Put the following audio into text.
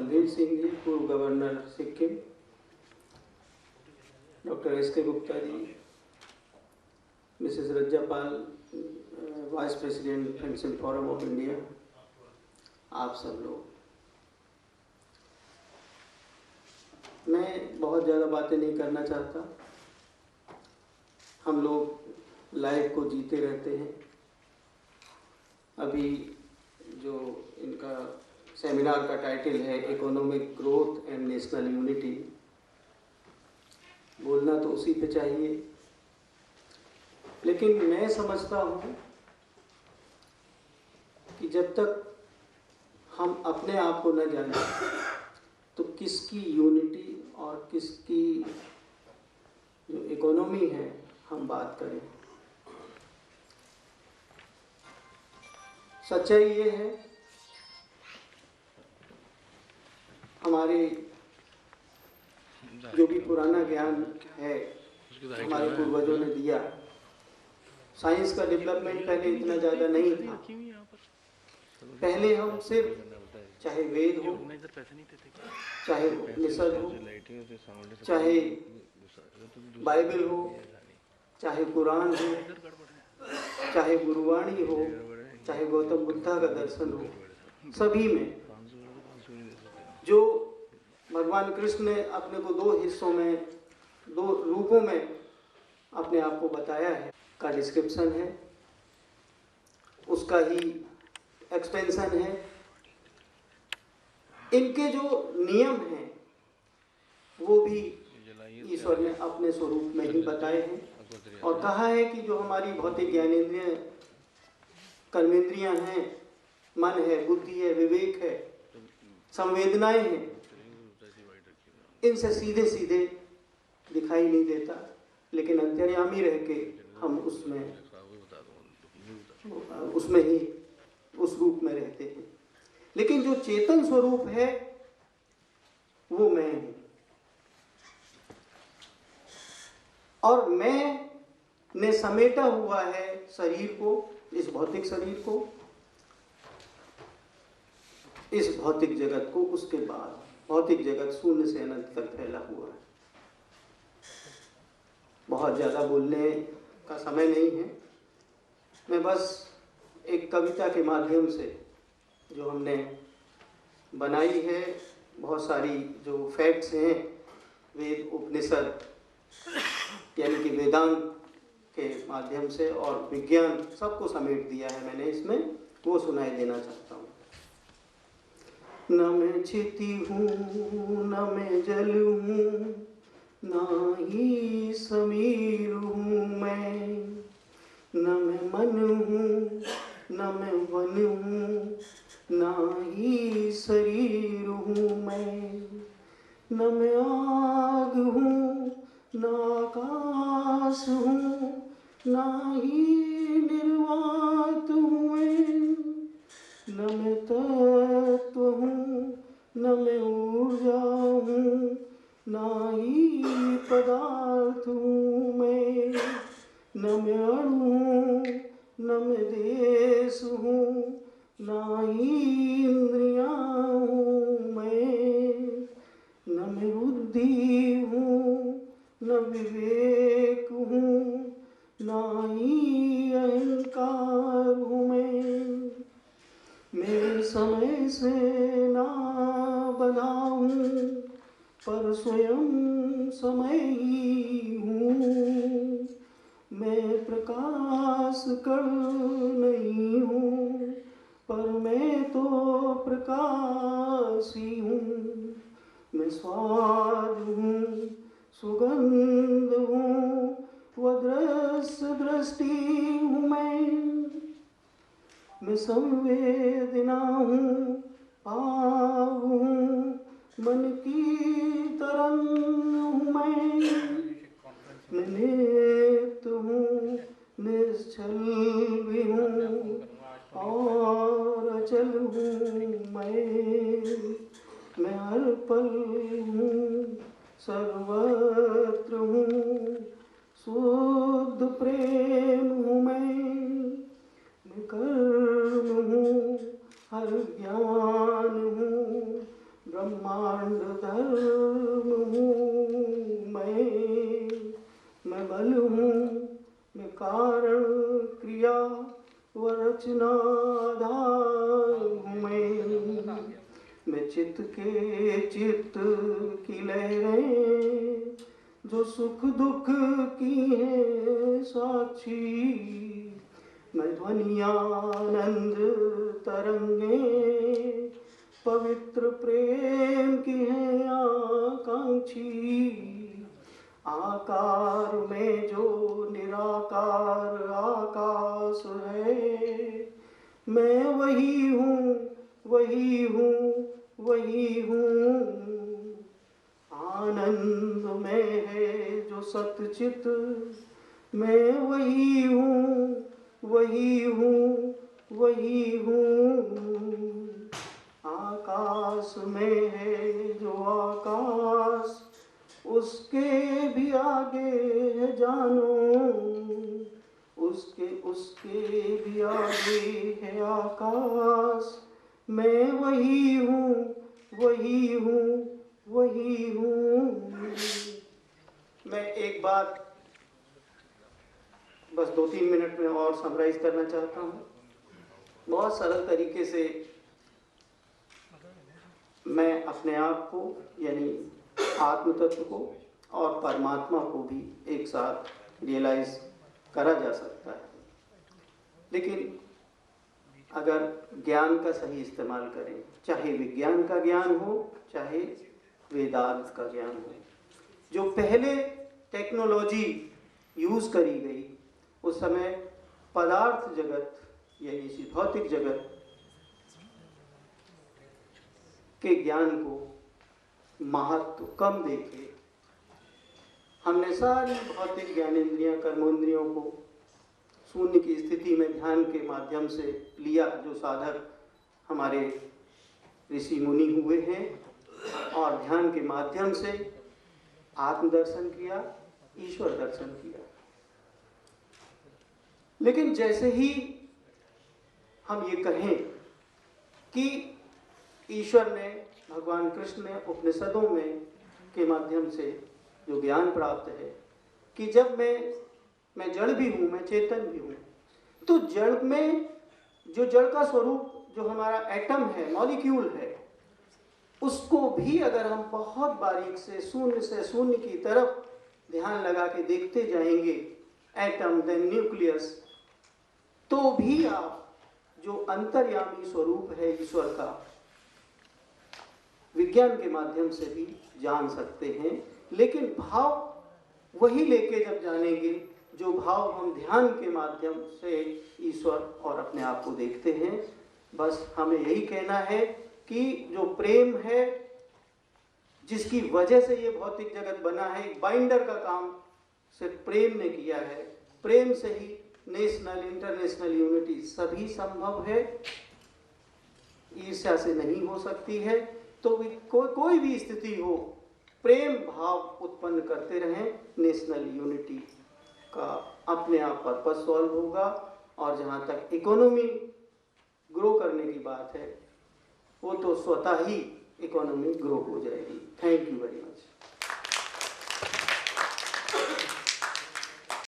बलबीर सिंह जी, पूर्व governor Sikkim, doctor S K Gupta ji, Mrs Rajjapal, vice president pension forum of India, आप सब लोग। मैं बहुत ज़्यादा बातें नहीं करना चाहता। हम लोग लाइफ को जीते रहते हैं। अभी जो इनका सेमिनार का टाइटल है economic growth and national unity, बोलना तो उसी पे चाहिए, लेकिन मैं समझता हूँ कि जब तक हम अपने आप को न जाने तो किसकी यूनिटी और किसकी जो इकोनॉमी है हम बात करें। सच्चाई ये है, हमारे जो भी पुराना ज्ञान है हमारे पूर्वजों ने दिया, साइंस का डेवलपमेंट पहले इतना ज़्यादा नहीं था। पहले हम सिर्फ चाहे वेद हो, चाहे उपनिषद हो, चाहे बाइबल हो, चाहे कुरान हो, चाहे गुरुवाणी हो, चाहे गौतम बुद्धा का दर्शन हो, सभी में जो भगवान कृष्ण ने अपने को दो हिस्सों में, दो रूपों में अपने आप को बताया है का डिस्क्रिप्शन है, उसका ही एक्सपेंशन है। इनके जो नियम हैं वो भी ईश्वर ने अपने स्वरूप में ही बताए हैं और कहा है कि जो हमारी भौतिक ज्ञानेंद्रिय कर्मेंद्रियां हैं, मन है, बुद्धि है, विवेक है, संवेदनाएं हैं, इनसे सीधे सीधे दिखाई नहीं देता, लेकिन अंतर्यामी रह के हम उसमें ही उस रूप में रहते हैं। लेकिन जो चेतन स्वरूप है वो मैं हूं, और मैं ने समेटा हुआ है शरीर को, इस भौतिक शरीर को, इस भौतिक जगत को। उसके बाद भौतिक जगत शून्य से अनंत तक फैला हुआ है। बहुत ज़्यादा बोलने का समय नहीं है, मैं बस एक कविता के माध्यम से जो हमने बनाई है, बहुत सारी जो फैक्ट्स हैं वेद उपनिषद यानी कि वेदांत के माध्यम से और विज्ञान सबको समेट दिया है मैंने इसमें, वो सुनाई देना चाहता हूँ। न मैं क्षिति हूँ, न मैं जल हूँ, ना ही समीर हूँ मैं, न मैं मन हूँ, न मैं वन हूँ, ना ही शरीर हूँ मैं, न मैं आग हूँ, न आकाश हूँ, ना ही निर्वात हूँ मैं, न मैं तत्व हूँ, न मैं ऊर्जा हूँ, ना ही पदार्थ हूँ मैं, न मैं अणु हूँ, न मैं देश हूँ, ना ही इंद्रियाँ हूँ मैं, न मैं बुद्धि हूँ, न विवेक हूँ, ना ही अहंकार हूँ मैं समय से ना बना हूँ, पर स्वयं समय ही हूँ। मैं प्रकाश कण नहीं हूँ, पर मैं तो प्रकाश ही हूँ। मैं स्वाद हूँ, सुगंध हूँ, व दृश्य दृष्टि हूँ मैं संवेदना हूँ, भाव हूँ, मन की तरंग हूँ मैं नित्य हूँ, निश्चल भी हूँ और अचल हूँ मैं हर पल हूँ, सर्वत्र हूँ, शुद्ध प्रेम हूँ मैं कर्म हूँ, हर ज्ञान हूँ, ब्रह्मांड धर्म हूँ मैं बल हूँ, मैं कारण क्रिया व रचना आधार हूँ मैं चित्त के चित्त की लहरें जो सुख दुख की है साक्षी, मैं ध्वनियानंद तरंगे पवित्र प्रेम की है आकांक्षी, आकार में जो निराकार आकाश है, मैं वही हूँ वही हूँ वही हूँ, आनंद में है जो सतचित, मैं वही हूँ वही हूँ वही हूँ, आकाश में है जो आकाश, उसके भी आगे है जानो, उसके भी आगे है आकाश, मैं वही हूँ वही हूँ वही हूँ। मैं एक बात बस 2-3 मिनट में और समराइज करना चाहता हूँ। बहुत सरल तरीके से मैं अपने आप को यानी आत्म तत्व को और परमात्मा को भी एक साथ रियलाइज करा जा सकता है, लेकिन अगर ज्ञान का सही इस्तेमाल करें, चाहे विज्ञान का ज्ञान हो चाहे वेदांत का ज्ञान हो। जो पहले टेक्नोलॉजी यूज करी गई उस समय पदार्थ जगत यानी भौतिक जगत के ज्ञान को महत्व कम देके हमने सारी भौतिक ज्ञानेंद्रियां कर्मेंद्रियों को शून्य की स्थिति में ध्यान के माध्यम से लिया, जो साधक हमारे ऋषि मुनि हुए हैं, और ध्यान के माध्यम से आत्मदर्शन किया, ईश्वर दर्शन किया। लेकिन जैसे ही हम ये कहें कि ईश्वर ने, भगवान कृष्ण ने उपनिषदों में के माध्यम से जो ज्ञान प्राप्त है कि जब मैं जड़ भी हूँ, मैं चेतन भी हूँ, तो जड़ में जो जड़ का स्वरूप जो हमारा एटम है, मॉलिक्यूल है, उसको भी अगर हम बहुत बारीक से शून्य की तरफ ध्यान लगा के देखते जाएंगे, एटम देन न्यूक्लियस, तो भी आप जो अंतर्यामी स्वरूप है ईश्वर का विज्ञान के माध्यम से भी जान सकते हैं। लेकिन भाव वही लेके जब जानेंगे जो भाव हम ध्यान के माध्यम से ईश्वर और अपने आप को देखते हैं। बस हमें यही कहना है कि जो प्रेम है, जिसकी वजह से ये भौतिक जगत बना है, बाइंडर का काम सिर्फ प्रेम ने किया है। प्रेम से ही नेशनल इंटरनेशनल यूनिटी सभी संभव है, ईर्ष्या से नहीं हो सकती है। तो कोई भी स्थिति हो, प्रेम भाव उत्पन्न करते रहें, नेशनल यूनिटी का अपने आप पर्पस सॉल्व होगा। और जहाँ तक इकोनॉमी ग्रो करने की बात है, वो तो स्वतः ही इकोनॉमी ग्रो हो जाएगी। Thank you very much.